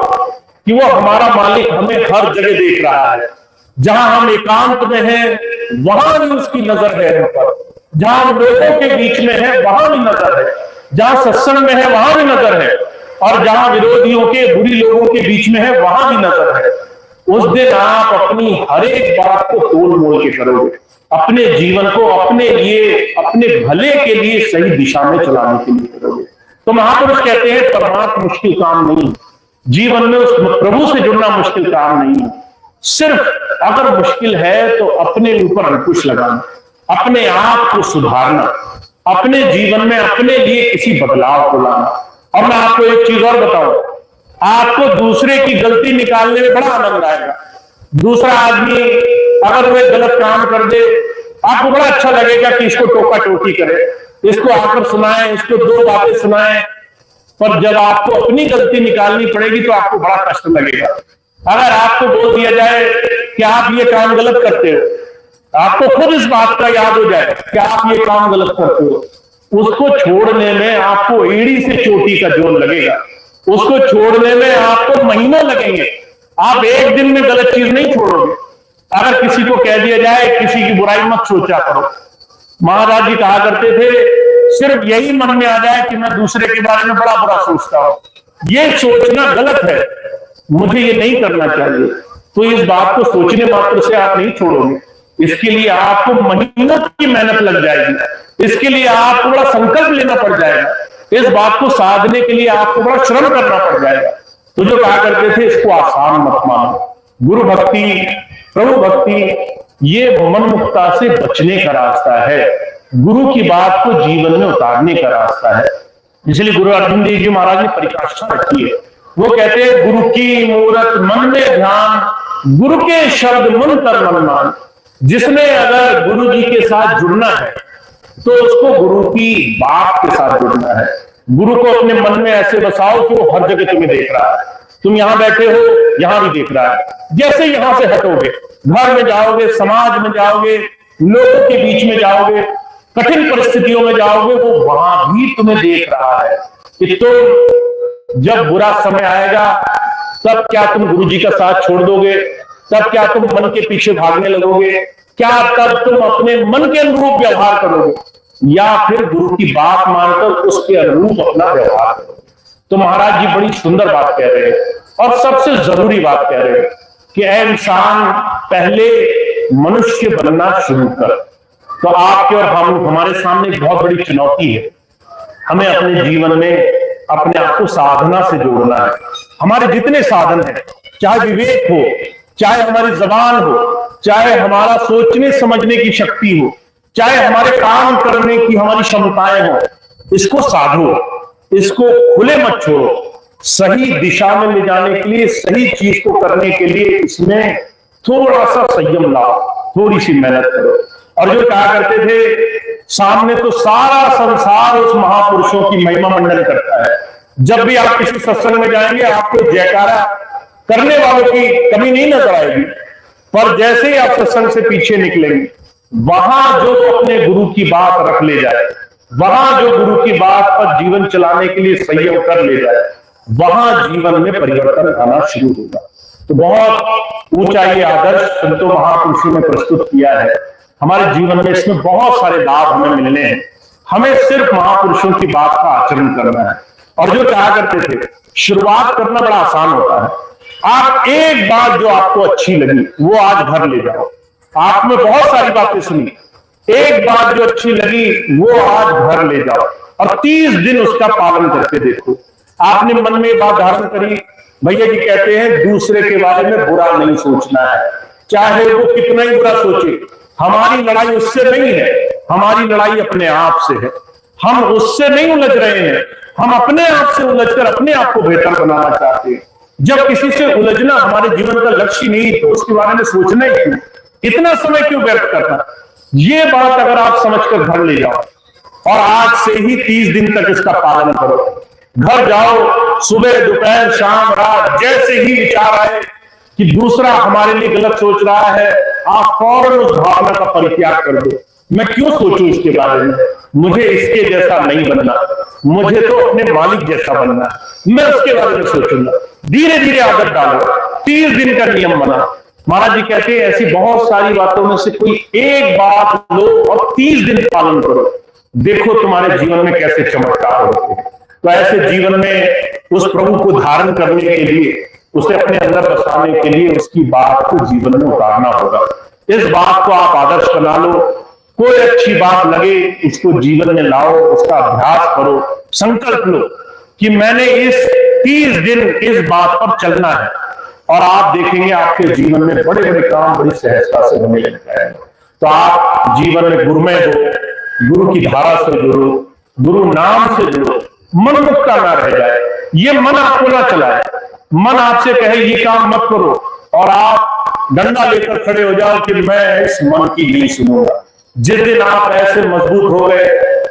कि वो हमारा मालिक हमें हर जगह देख रहा है, जहां हम एकांत में हैं वहां भी उसकी नजर है हम पर, जहां हम लोगों के बीच में है वहां भी नजर है, जहां सत्संग में है वहां भी नजर है, और जहां विरोधियों के बुरी लोगों के बीच में है वहां भी नजर है। उस दिन आप अपनी हर एक बात को तोल मोल के करोगे, अपने जीवन को अपने लिए अपने भले के लिए सही दिशा में चलाने के लिए करोगे। तो महापुरुष कहते हैं परमात्मा मुश्किल काम नहीं, जीवन में उस प्रभु से जुड़ना मुश्किल काम नहीं है। सिर्फ अगर मुश्किल है तो अपने ऊपर अंकुश लगाना, अपने आप को सुधारना, अपने जीवन में अपने लिए किसी बदलाव को लाना। और मैं आपको एक चीज और बताऊं, आपको दूसरे की गलती निकालने में बड़ा आनंद आएगा। दूसरा आदमी अगर वह गलत काम कर दे, आपको बड़ा अच्छा लगेगा कि इसको टोका टोकी करे, इसको आकर सुनाए, इसको दो बातें सुनाए। पर जब आपको अपनी गलती निकालनी पड़ेगी तो आपको बड़ा कष्ट लगेगा। अगर आपको बोल दिया जाए कि आप ये काम गलत करते हो, आपको खुद इस बात का याद हो जाए कि आप ये काम गलत करते हो, उसको छोड़ने में आपको एड़ी से चोटी का जोर लगेगा, उसको छोड़ने में आपको महीनों लगेंगे। आप एक दिन में गलत चीज नहीं छोड़ोगे। अगर किसी को कह दिया जाए किसी की बुराई मत सोचा करो, महाराज जी कहा करते थे, सिर्फ यही मन में आ जाए कि मैं दूसरे के बारे में बड़ा बुरा सोचता हूं, ये सोचना गलत है, मुझे ये नहीं करना चाहिए, तो इस बात को सोचने मात्र से आप नहीं छोड़ोगे। इसके लिए आपको महीनों की मेहनत लग जाएगी, इसके लिए आपको बड़ा संकल्प लेना पड़ जाएगा, इस बात को साधने के लिए आपको बड़ा श्रम करना पड़ जाएगा। तो जो कहा करते थे इसको आसान मत मानो। गुरु भक्ति, प्रभु भक्ति ये मन मुक्ता से बचने का रास्ता है, गुरु की बात को जीवन में उतारने का रास्ता है। इसलिए गुरु अर्जुन देव जी महाराज ने परिभाषा रखी है, वो कहते हैं गुरु की मूरत मन में ध्यान, गुरु के शब्द मन कर मन मान। जिसने अगर गुरु जी के साथ जुड़ना है तो उसको गुरु की बात के साथ जुड़ना है। गुरु को अपने मन में ऐसे बसाओ कि वो हर जगह तुम्हें देख रहा है, तुम यहां बैठे हो यहां भी देख रहा है। जैसे यहां से हटोगे, घर में जाओगे, समाज में जाओगे, लोगों के बीच में जाओगे, कठिन परिस्थितियों में जाओगे, वो वहां भी तुम्हें देख रहा है कि तुम जब बुरा समय आएगा तब क्या तुम गुरु जी का साथ छोड़ दोगे, तब क्या तुम मन के पीछे भागने लगोगे, क्या तब तुम अपने मन के अनुरूप व्यवहार करोगे, या फिर गुरु की बात मानकर उसके अनुरूप अपना व्यवहार करोगे। तो महाराज जी बड़ी सुंदर बात कह रहे हैं और सबसे जरूरी बात कह रहे हैं कि ऐ इंसान पहले मनुष्य बनना शुरू कर। तो आपके और हमारे सामने एक बहुत बड़ी चुनौती है, हमें अपने जीवन में अपने आप को साधना से जोड़ना है। हमारे जितने साधन हैं, चाहे विवेक हो, चाहे हमारी जबान हो, चाहे हमारा सोचने समझने की शक्ति हो, चाहे हमारे काम करने की हमारी क्षमताएं हो, इसको साधो, इसको खुले मत छोड़ो। सही दिशा में ले जाने के लिए, सही चीज को करने के लिए इसमें थोड़ा सा संयम लाओ, थोड़ी सी मेहनत करो। और जो कहा करते थे, सामने तो सारा संसार उस महापुरुषों की महिमा मंडन करता है। जब भी आप किसी सत्संग में जाएंगे आपको जयकारा करने वालों की कमी नहीं नजर आएगी, पर जैसे ही आप सत्संग से पीछे निकलेंगे, वहां जो अपने गुरु की बात रख ले जाए, वहां जो गुरु की बात पर जीवन चलाने के लिए संयम कर ले जाए, वहां जीवन में परिवर्तन आना शुरू होगा। तो बहुत ऊंचा ये आदर्श संतों महापुरुषों ने प्रस्तुत किया है हमारे जीवन में। इसमें बहुत सारे लाभ हमें मिलने हैं। हमें सिर्फ महापुरुषों की बात का आचरण करना है। और जो कहा करते थे, शुरुआत करना बड़ा आसान होता है। आप एक बात जो आपको अच्छी लगी वो आज घर ले जाओ। आपने बहुत सारी बातें सुनी, एक बात जो अच्छी लगी वो आज घर ले जाओ और 30 दिन उसका पालन करके देखो। आपने मन में बात धारण करी, भैया जी कहते हैं दूसरे के बारे में बुरा नहीं सोचना है, चाहे वो कितना ही बुरा सोचे। हमारी लड़ाई उससे नहीं है, हमारी लड़ाई अपने आप से है। हम उससे नहीं उलझ रहे हैं, हम अपने आप से उलझकर अपने आप को बेहतर बनाना चाहते हैं। जब किसी से उलझना हमारे जीवन का लक्ष्य नहीं तो उसके बारे में सोचना ही क्यों, इतना समय क्यों व्यर्थ करना। ये बात अगर आप समझकर घर ले जाओ और आज से ही 30 दिन तक इसका पालन करो। घर जाओ, सुबह दोपहर शाम रात जैसे ही विचार आए कि दूसरा हमारे लिए गलत सोच रहा है, आप फौरन उस भावना का परित्याग कर दो। मैं क्यों सोचूं इसके बारे में, मुझे इसके जैसा नहीं बनना, मुझे तो अपने मालिक जैसा बनना, मैं उसके बारे में सोचूंगा। धीरे धीरे आदत डालो, 30 दिन का नियम बना। महाराज जी कहते हैं ऐसी बहुत सारी बातों में से कोई एक बात लो और 30 दिन पालन करो, देखो तुम्हारे जीवन में कैसे चमत्कार होते हैं। तो ऐसे जीवन में उस प्रभु को धारण करने के लिए, उसे अपने अंदर बसाने के लिए उसकी बात को जीवन में उतारना होगा। इस बात को आप आदर्श बना लो। कोई अच्छी बात लगे इसको जीवन में लाओ, उसका अभ्यास करो, संकल्प लो कि मैंने इस 30 दिन इस बात पर चलना है और आप देखेंगे आपके जीवन में बड़े बड़े काम बड़ी सहजता से होने लग जाएंगे। तो आप जीवन में गुरुमय हो, गुरु की धारा से जुड़ो, गुरु नाम से जुड़ो, मन मुक्ता ना रह जाए। ये मन आपको ना चलाए, मन आपसे कहे ये काम मत करो और आप डंडा लेकर खड़े हो जाओ कि मैं इस मन की नहीं सुनूंगा। जिस दिन आप ऐसे मजबूत हो गए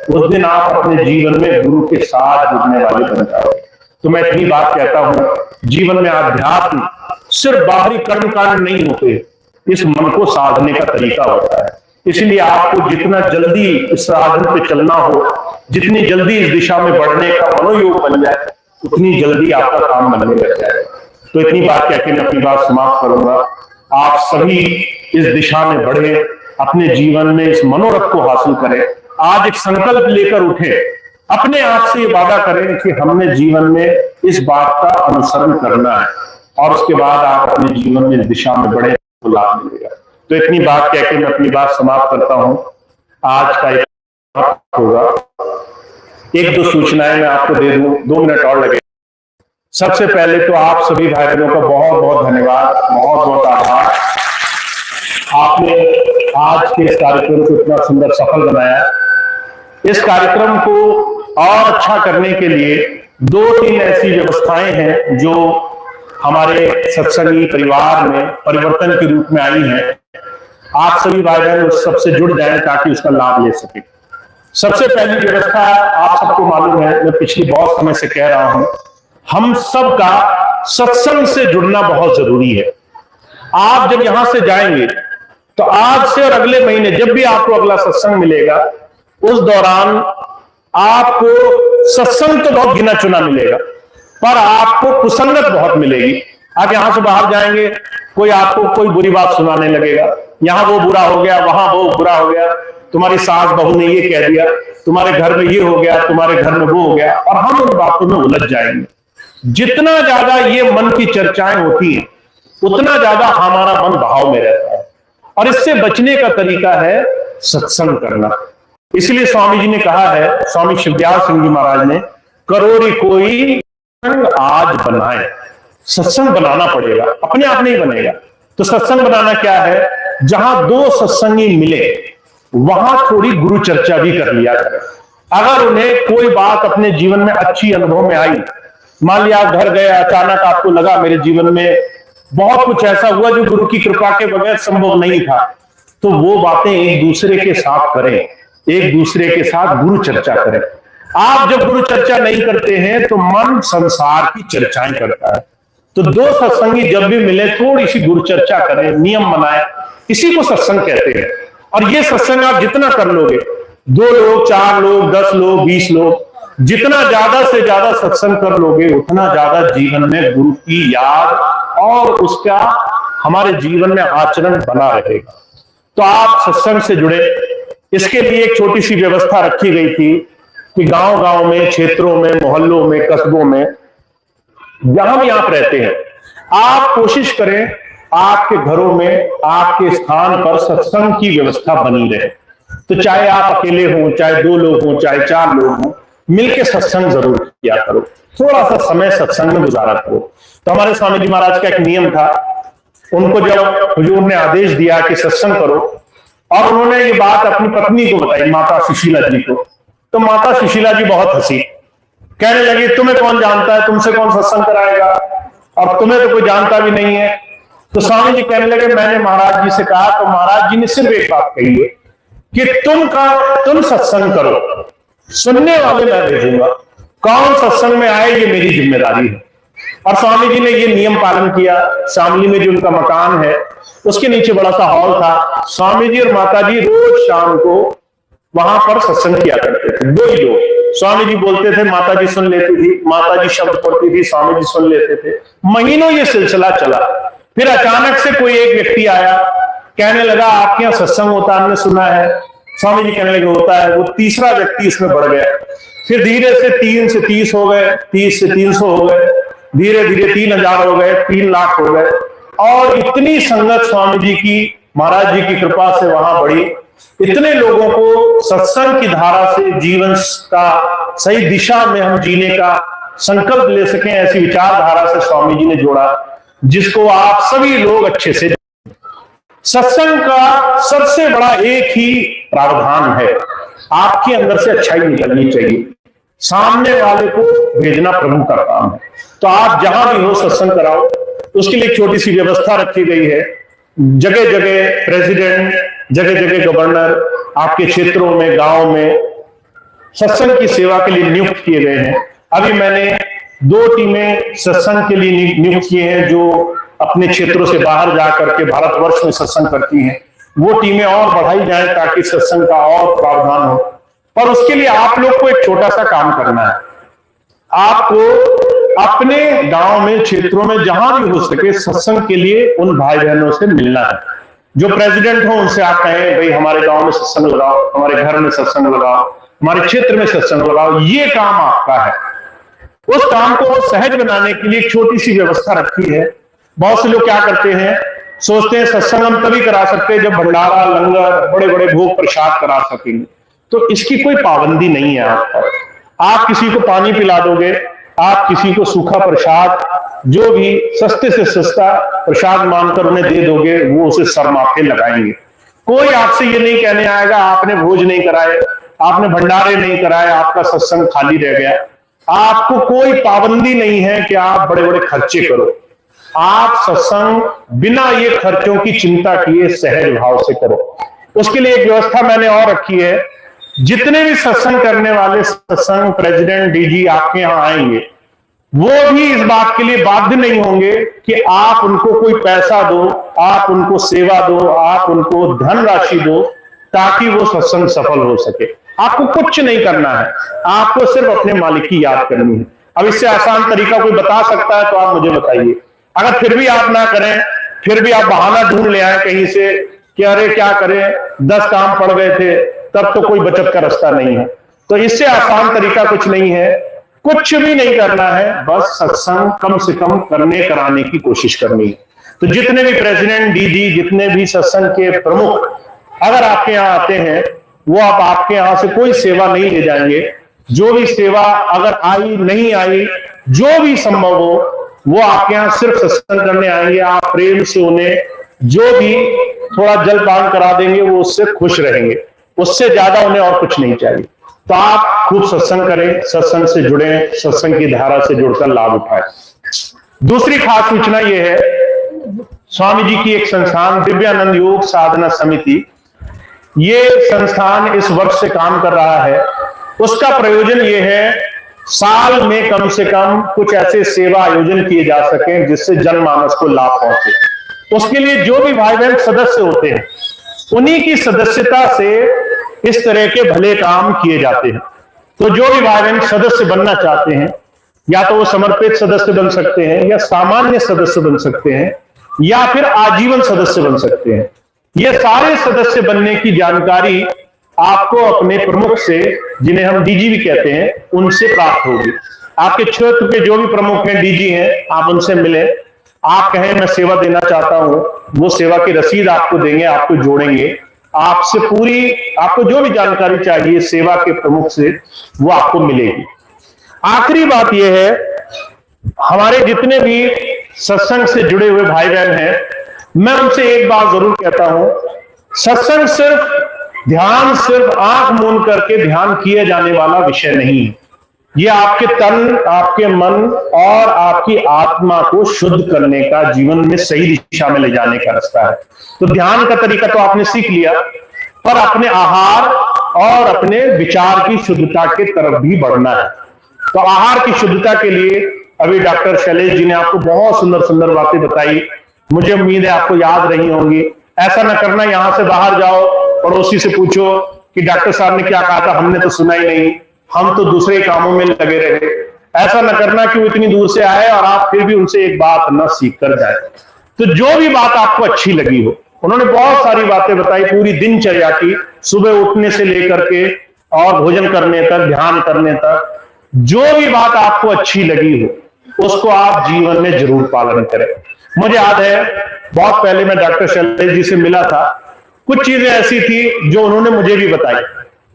उस दिन आप अपने जीवन में गुरु के साथ जुड़ने वाले बन जाओगे। तो मैं इतनी बात कहता हूं, जीवन में आध्यात्म सिर्फ बाहरी कर्मकांड नहीं होते, इस मन को साधने का तरीका होता है। इसलिए आपको जितना जल्दी इस साधन पे चलना हो, जितनी जल्दी इस दिशा में बढ़ने का मनोयोग बन जाए, उतनी जल्दी आपका काम बनने लग जाए। तो इतनी बात कहकर मैं अपनी बात समाप्त करूंगा। आप सभी इस दिशा में बढ़े, अपने जीवन में इस मनोरथ को हासिल करें। आज एक संकल्प लेकर उठे, अपने आप से ये वादा करें कि हमने जीवन में इस बात का अनुसरण करना है और उसके बाद आप अपने जीवन में इस दिशा में बढ़े तो लाभ मिलेगा। तो इतनी बात कहकर मैं अपनी बात समाप्त करता हूं। आज का एक होगा, एक दो सूचनाएं मैं आपको दे दूं, 2 मिनट और लगे। सबसे पहले तो आप सभी भाई बहनों का बहुत बहुत धन्यवाद, बहुत बहुत आभार। आपने आज के इस कार्यक्रम को इतना सुंदर सफल बनाया। इस कार्यक्रम को और अच्छा करने के लिए 2-3 ऐसी व्यवस्थाएं हैं जो हमारे सत्संगी परिवार में परिवर्तन के रूप में आई हैं। आप सभी भाई बहन उस सबसे जुड़ जाएं ताकि उसका लाभ ले सके। सबसे पहली व्यवस्था आप सबको मालूम है, मैं पिछली बहुत समय से कह रहा हूं, हम सब का सत्संग से जुड़ना बहुत जरूरी है। आप जब यहां से जाएंगे तो आज से और अगले महीने जब भी आपको अगला सत्संग मिलेगा उस दौरान आपको सत्संग तो बहुत गिना चुना मिलेगा, पर आपको कुसंगत बहुत मिलेगी। आप यहां से बाहर जाएंगे, कोई आपको कोई बुरी बात सुनाने लगेगा, यहां वो बुरा हो गया, वहां वो बुरा हो गया, तुम्हारी सास बहू ने ये कह दिया, तुम्हारे घर में ये हो गया, तुम्हारे घर में वो हो गया, और हम उन बातों में उलझ जाएंगे। जितना ज्यादा ये मन की चर्चाएं होती हैं उतना ज्यादा हमारा मन भाव में रहता है और इससे बचने का तरीका है सत्संग करना। इसलिए स्वामी जी ने कहा है, स्वामी शिवदयाल सिंह जी महाराज ने, करोरी कोई आज बनाए। सत्संग बनाना पड़ेगा, अपने आप नहीं बनेगा। तो सत्संग बनाना क्या है, जहां 2 सत्संगी मिले वहां थोड़ी गुरु चर्चा भी कर लिया करें। अगर उन्हें कोई बात अपने जीवन में अच्छी अनुभव में आई, मान लिया घर गए, अचानक आपको लगा मेरे जीवन में बहुत कुछ ऐसा हुआ जो गुरु की कृपा के बगैर संभव नहीं था, तो वो बातें एक दूसरे के साथ करें, एक दूसरे के साथ गुरु चर्चा करें। आप जब गुरु चर्चा नहीं करते हैं तो मन संसार की चर्चाएं करता है। तो दो सत्संगी जब भी मिले थोड़ी सी गुरु चर्चा करें, नियम बनाए, इसी को सत्संग कहते हैं। और ये सत्संग आप जितना कर लोगे, 2 लोग, 4 लोग, 10 लोग, 20 लोग, जितना ज्यादा से ज्यादा सत्संग कर लोगे उतना ज्यादा जीवन में गुरु की याद और उसका हमारे जीवन में आचरण बना रहेगा। तो आप सत्संग से जुड़े। इसके लिए एक छोटी सी व्यवस्था रखी गई थी कि गांव-गांव में, क्षेत्रों में, मोहल्लों में, कस्बों में, जहां भी आप रहते हैं, आप कोशिश करें आपके घरों में, आपके स्थान पर सत्संग की व्यवस्था बनी रहे। तो चाहे आप अकेले हों, चाहे 2 लोग हों, चाहे 4 लोग हों, मिलके सत्संग जरूर किया करो। थोड़ा सा समय सत्संग में गुजारा करो। तो हमारे स्वामी जी महाराज का एक नियम था, उनको जब हुजूर ने आदेश दिया कि सत्संग करो, और उन्होंने ये बात अपनी पत्नी को बताई, माता सुशीला जी को, तो माता सुशीला जी बहुत हंसी, कहने लगी तुम्हें कौन जानता है, तुमसे कौन सत्संग कराएगा, और तुम्हें तो कोई जानता भी नहीं है। तो स्वामी जी कहने लगे मैंने महाराज जी से कहा, तो महाराज जी ने सिर्फ एक बात कही है कि तुम सत्संग करो, सुनने वाले मैं भेजूंगा, कौन सत्संग में आए ये मेरी जिम्मेदारी है। और स्वामी जी ने ये नियम पालन किया। शामली में जो उनका मकान है उसके नीचे बड़ा सा हॉल था। स्वामी जी और माता जी रोज शाम को वहां पर सत्संग किया करते थे, 2 ही लोग। स्वामी जी बोलते थे, माता जी सुन लेती थी, माता जी शब्द पढ़ती थी, स्वामी जी सुन लेते थे। महीनों ये सिलसिला चला। फिर अचानक से कोई एक व्यक्ति आया, कहने लगा आपके यहाँ सत्संग होता हमने सुना है। स्वामी जी कहने लगे होता है। वो तीसरा व्यक्ति इसमें बढ़ गया। फिर धीरे से 3 से 30 हो गए, 30 से 300 हो गए, धीरे धीरे 3000 हो गए, 3 लाख हो गए। और इतनी संगत स्वामी जी की, महाराज जी की कृपा से वहां बढ़ी। इतने लोगों को सत्संग की धारा से जीवन का सही दिशा में हम जीने का संकल्प ले सकें, ऐसी विचारधारा से स्वामी जी ने जोड़ा, जिसको आप सभी लोग अच्छे से। सत्संग का सबसे बड़ा एक ही प्रावधान है, आपके अंदर से अच्छाई निकलनी चाहिए, सामने वाले को भेजना प्रभु का काम है। तो आप जहां भी हो सत्संग कराओ। उसके लिए एक छोटी सी व्यवस्था रखी गई है। जगह जगह प्रेसिडेंट, जगह जगह गवर्नर आपके क्षेत्रों में, गांव में सत्संग की सेवा के लिए नियुक्त किए गए हैं। अभी मैंने 2 टीमें सत्संग के लिए नियुक्त किए हैं, जो अपने क्षेत्रों से बाहर जाकर के भारतवर्ष में सत्संग करती हैं। वो टीमें और बढ़ाई जाए ताकि सत्संग का और प्रावधान हो। पर उसके लिए आप लोग को एक छोटा सा काम करना है। आपको अपने गांव में, क्षेत्रों में जहां भी हो सके सत्संग के लिए उन भाई बहनों से मिलना है। जो प्रेसिडेंट हो उनसे आप कहें भाई हमारे गांव में सत्संग लगाओ, हमारे घर में सत्संग लगाओ, हमारे क्षेत्र में सत्संग लगाओ। ये काम आपका है। उस काम को सहज बनाने के लिए एक छोटी सी व्यवस्था रखी है। बहुत से लोग क्या करते हैं, सोचते हैं सत्संग हम तभी करा सकते हैं जब भंडारा, लंगर, बड़े बड़े भोग प्रसाद करा सकेंगे। तो इसकी कोई पाबंदी नहीं है आप पर। आप किसी को पानी पिला दोगे, आप किसी को सूखा प्रसाद, जो भी सस्ते से सस्ता प्रसाद मानकर उन्हें दे दोगे, वो उसे सर माथे लगाएंगे। कोई आपसे ये नहीं कहने आएगा आपने भोज नहीं कराए, आपने भंडारे नहीं कराए, आपका सत्संग खाली रह गया। आपको कोई पाबंदी नहीं है कि आप बड़े बड़े खर्चे करो। आप सत्संग बिना ये खर्चों की चिंता किए सहज भाव से करो। उसके लिए एक व्यवस्था मैंने और रखी है। जितने भी सत्संग करने वाले सत्संग प्रेसिडेंट, डीजी आपके यहां आएंगे, वो भी इस बात के लिए बाध्य नहीं होंगे कि आप उनको कोई पैसा दो, आप उनको सेवा दो, आप उनको धनराशि दो ताकि वो सत्संग सफल हो सके। आपको कुछ नहीं करना है, आपको सिर्फ अपने मालिक की याद करनी है। अब इससे आसान तरीका कोई बता सकता है तो आप मुझे बताइए। अगर फिर भी आप ना करें, फिर भी आप बहाना ढूंढ ले आए कहीं से कि अरे क्या करें, 10 काम पड़ गए थे, तब तो कोई बचत का रास्ता नहीं है। तो इससे आसान तरीका कुछ नहीं है, कुछ भी नहीं करना है, बस सत्संग कम से कम कराने की कोशिश करनी है। तो जितने भी प्रेसिडेंट, डीजी, जितने भी सत्संग के प्रमुख अगर आपके यहाँ आते हैं, वो आप आपके यहां से कोई सेवा नहीं ले जाएंगे। जो भी सेवा अगर आई नहीं आई, जो भी संभव हो, वो आपके यहां सिर्फ सत्संग करने आएंगे। आप प्रेम से उन्हें जो भी थोड़ा जलपान करा देंगे, वो उससे खुश रहेंगे। उससे ज्यादा उन्हें और कुछ नहीं चाहिए। तो आप खूब सत्संग करें, सत्संग से जुड़े, सत्संग की धारा से जुड़कर लाभ उठाएं। दूसरी खास सूचना यह है, स्वामी जी की एक संस्थान दिव्यानंद योग साधना समिति ये संस्थान इस वर्ष से काम कर रहा है, उसका प्रयोजन ये है साल में कम से कम कुछ ऐसे सेवा आयोजन किए जा सकें जिससे जनमानस को लाभ पहुंचे। उसके लिए जो भी भाई बहन सदस्य होते हैं उन्हीं की सदस्यता से इस तरह के भले काम किए जाते हैं। तो जो भी भाई बहन सदस्य बनना चाहते हैं, या तो वो समर्पित सदस्य बन सकते हैं, या सामान्य सदस्य बन सकते हैं, या फिर आजीवन सदस्य बन सकते हैं। ये सारे सदस्य बनने की जानकारी आपको अपने प्रमुख से, जिन्हें हम डीजी भी कहते हैं, उनसे प्राप्त होगी। आपके क्षेत्र के जो भी प्रमुख हैं, डीजी हैं, आप उनसे मिलें। आप कहें मैं सेवा देना चाहता हूं, वो सेवा की रसीद आपको देंगे, आपको जोड़ेंगे। आपसे आपको जो भी जानकारी चाहिए सेवा के प्रमुख से, वो आपको मिलेगी। आखिरी बात यह है, हमारे जितने भी सत्संग से जुड़े हुए भाई बहन हैं, मैं उनसे एक बात जरूर कहता हूं, सत्संग सिर्फ आंख मूंद करके ध्यान किए जाने वाला विषय नहीं है। यह आपके तन, आपके मन और आपकी आत्मा को शुद्ध करने का, जीवन में सही दिशा में ले जाने का रास्ता है। तो ध्यान का तरीका तो आपने सीख लिया, पर अपने आहार और अपने विचार की शुद्धता की तरफ भी बढ़ना है। तो आहार की शुद्धता के लिए अभी डॉक्टर शैलेश जी ने आपको बहुत सुंदर सुंदर बातें बताई, मुझे उम्मीद है आपको याद रही होंगी। ऐसा ना करना यहां से बाहर जाओ, पड़ोसी से पूछो कि डॉक्टर साहब ने क्या कहा था, हमने तो सुना ही नहीं, हम तो दूसरे कामों में लगे रहे। ऐसा न करना कि वो इतनी दूर से आए और आप फिर भी उनसे एक बात न सीख कर जाए। तो जो भी बात आपको अच्छी लगी हो, उन्होंने बहुत सारी बातें बताई, पूरी दिनचर्या की, सुबह उठने से लेकर के और भोजन करने तक, ध्यान करने तक, जो भी बात आपको अच्छी लगी हो उसको आप जीवन में जरूर पालन करें। मुझे याद है बहुत पहले मैं डॉक्टर शैलेश जी से मिला था, कुछ चीजें ऐसी थी जो उन्होंने मुझे भी बताई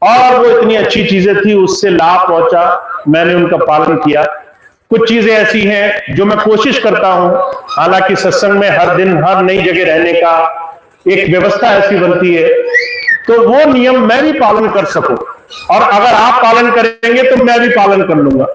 और वो इतनी अच्छी चीजें थी, उससे लाभ पहुंचा, मैंने उनका पालन किया। कुछ चीजें ऐसी हैं जो मैं कोशिश करता हूं, हालांकि सत्संग में हर दिन हर नई जगह रहने का एक व्यवस्था ऐसी बनती है, तो वो नियम मैं भी पालन कर सकूं, और अगर आप पालन करेंगे तो मैं भी पालन कर लूंगा,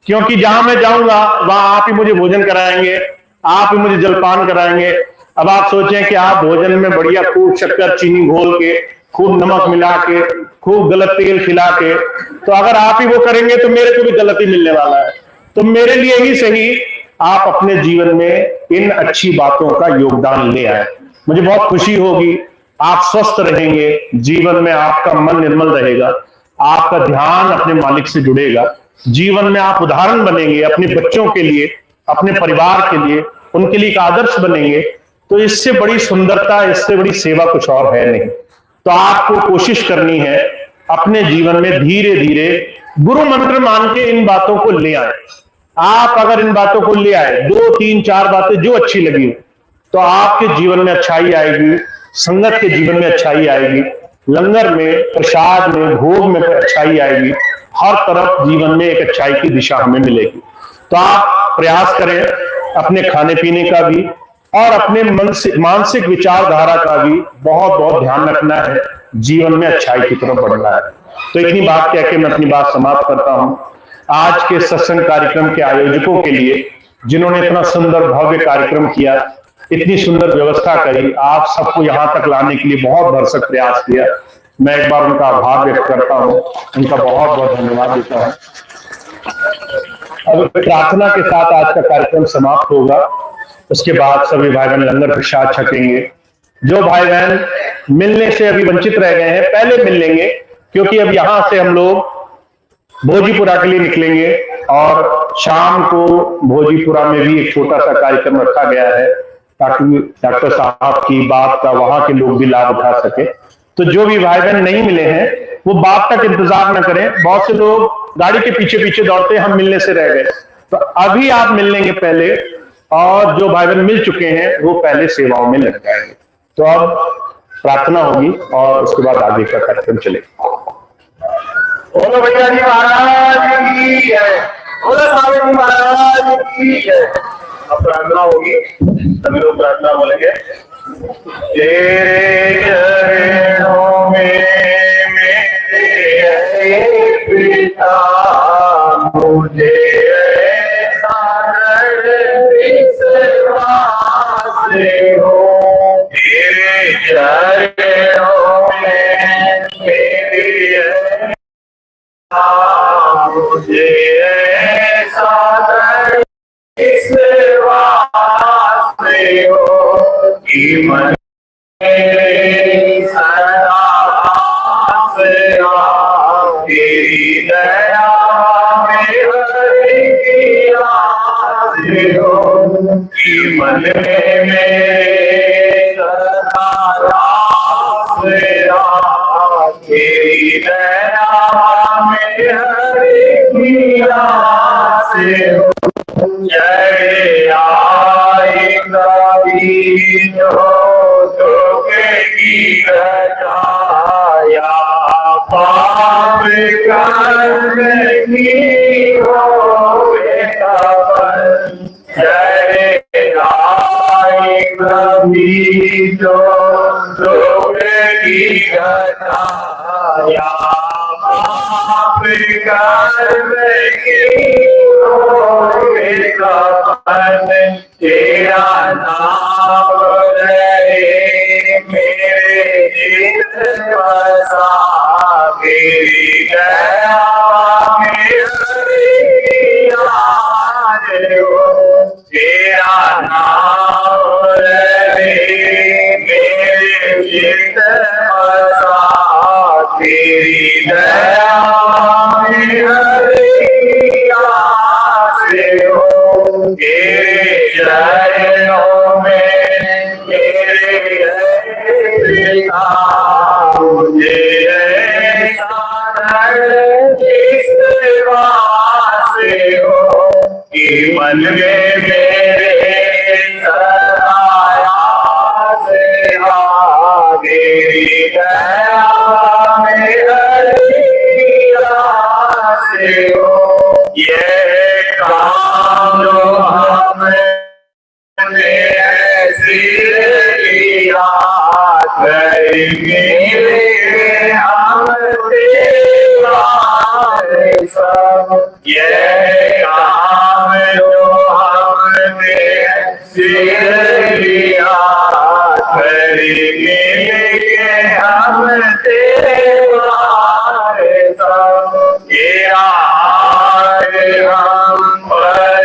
क्योंकि जहां मैं जाऊंगा वहां आप ही मुझे भोजन कराएंगे, आप ही मुझे जलपान कराएंगे। अब आप सोचें कि आप भोजन में बढ़िया खूब शक्कर चीनी घोल के, खूब नमक मिला के, खूब गलत तेल खिला के, तो अगर आप ही वो करेंगे तो मेरे को भी गलत ही मिलने वाला है। तो मेरे लिए ही सही आप अपने जीवन में इन अच्छी बातों का योगदान ले आए, मुझे बहुत खुशी होगी। आप स्वस्थ रहेंगे, जीवन में आपका मन निर्मल रहेगा, आपका ध्यान अपने मालिक से जुड़ेगा, जीवन में आप उदाहरण बनेंगे अपने बच्चों के लिए, अपने परिवार के लिए, उनके लिए एक आदर्श बनेंगे। तो इससे बड़ी सुंदरता, इससे बड़ी सेवा कुछ और है नहीं। तो आपको कोशिश करनी है अपने जीवन में धीरे धीरे गुरु मंत्र मान के इन बातों को ले आए। आप अगर इन बातों को ले आए, 2, 3, 4 बातें जो अच्छी लगी तो आपके जीवन में अच्छाई आएगी, संगत के जीवन में अच्छाई आएगी, लंगर में, प्रसाद में, भोग में अच्छाई आएगी, हर तरफ जीवन में एक अच्छाई की दिशा हमें मिलेगी। तो आप प्रयास करें अपने खाने पीने का भी और अपने मानसिक विचारधारा का भी बहुत बहुत ध्यान रखना है, जीवन में अच्छाई की तरफ बढ़ना है। तो इतनी बात कह के मैं अपनी बात समाप्त करता हूं। आज के सत्संग कार्यक्रम के आयोजकों के लिए, जिन्होंने इतना सुंदर भव्य कार्यक्रम किया, इतनी सुंदर व्यवस्था करी, आप सबको यहां तक लाने के लिए बहुत भरसक प्रयास किया, मैं एक बार उनका आभार व्यक्त करता हूं, उनका बहुत बहुत धन्यवाद देता हूं। अब प्रार्थना के साथ आज का कार्यक्रम समाप्त होगा, उसके बाद सभी भाई बहन लंगर प्रसाद छकेंगे। जो भाई बहन मिलने से अभी वंचित रह गए हैं पहले मिल लेंगे, क्योंकि अब यहां से हम लोग भोजीपुरा के लिए निकलेंगे और शाम को भोजीपुरा में भी एक छोटा सा कार्यक्रम रखा गया है ताकि डॉक्टर साहब की बात का वहां के लोग भी लाभ उठा सके। तो जो भी भाई बहन नहीं मिले हैं वो बात तक इंतजार न करें, बहुत से लोग गाड़ी के पीछे पीछे दौड़ते हम मिलने से रह गए, तो अभी आप मिल लेंगे पहले, और जो भाई बहन मिल चुके हैं वो पहले सेवाओं में लग जाएंगे। तो अब प्रार्थना होगी और उसके बाद आगे का कार्यक्रम चलेगा। बोलो भैया जी महाराज की जय, बोलो स्वामी जी महाराज की जय। अब प्रार्थना होगी, सभी लोग प्रार्थना बोलेंगे। तेरे चरणों में मेरे पिता मुझे विश्वास हो, तेरे चरणों में से हो कि मन मेरे सदा आसरा तेरी दया में हरि की आस हो कि मन में मेरे सदा आसरा तेरी दया में हरि की आस हो जय आई कभी तो की गजाया पाप करने हो जय आई कभी तो की गजाया पाप करने तेरा नाम रहे मेरे चित बसा तेरी दया मेरी याद हो तेरा नाम रहे मेरे चित बसा तेरी दया मेरी याद हो तेरे चरणों में तेरे मुझे इस वास्ते हो कि मन में मेरे सदाया से तेरी दया से हो ये काम जो हमने ऐसी लिया करेंगे हम सब ये काम जो हमने सिर लिया करेंगे हम तेरे सब ये हम पर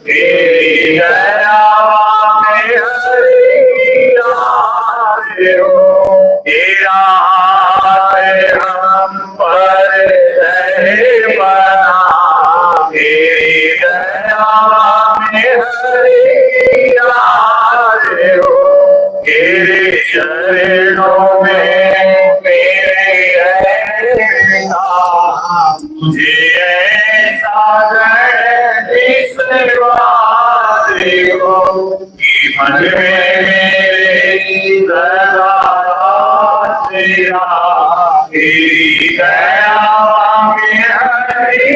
तेरी दया में हरि हो तेरा हम पर बना तेरी दया में हरि हो तेरे चरणों में मेरे मुझे ऐसा हो कि मन में मेरे सदा तेरा तेरी दया में हरि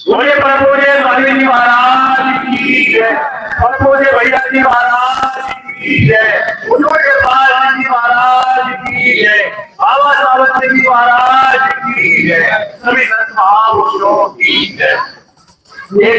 बोले प्रभु जी स्वामी जी महाराज की जय प्रभु जी भैया जी महाराज की जय उन्होंने बालाजी जी महाराज की जय बाबा सावंत जी महाराज की जय सभी संत महापुरुषों की जय।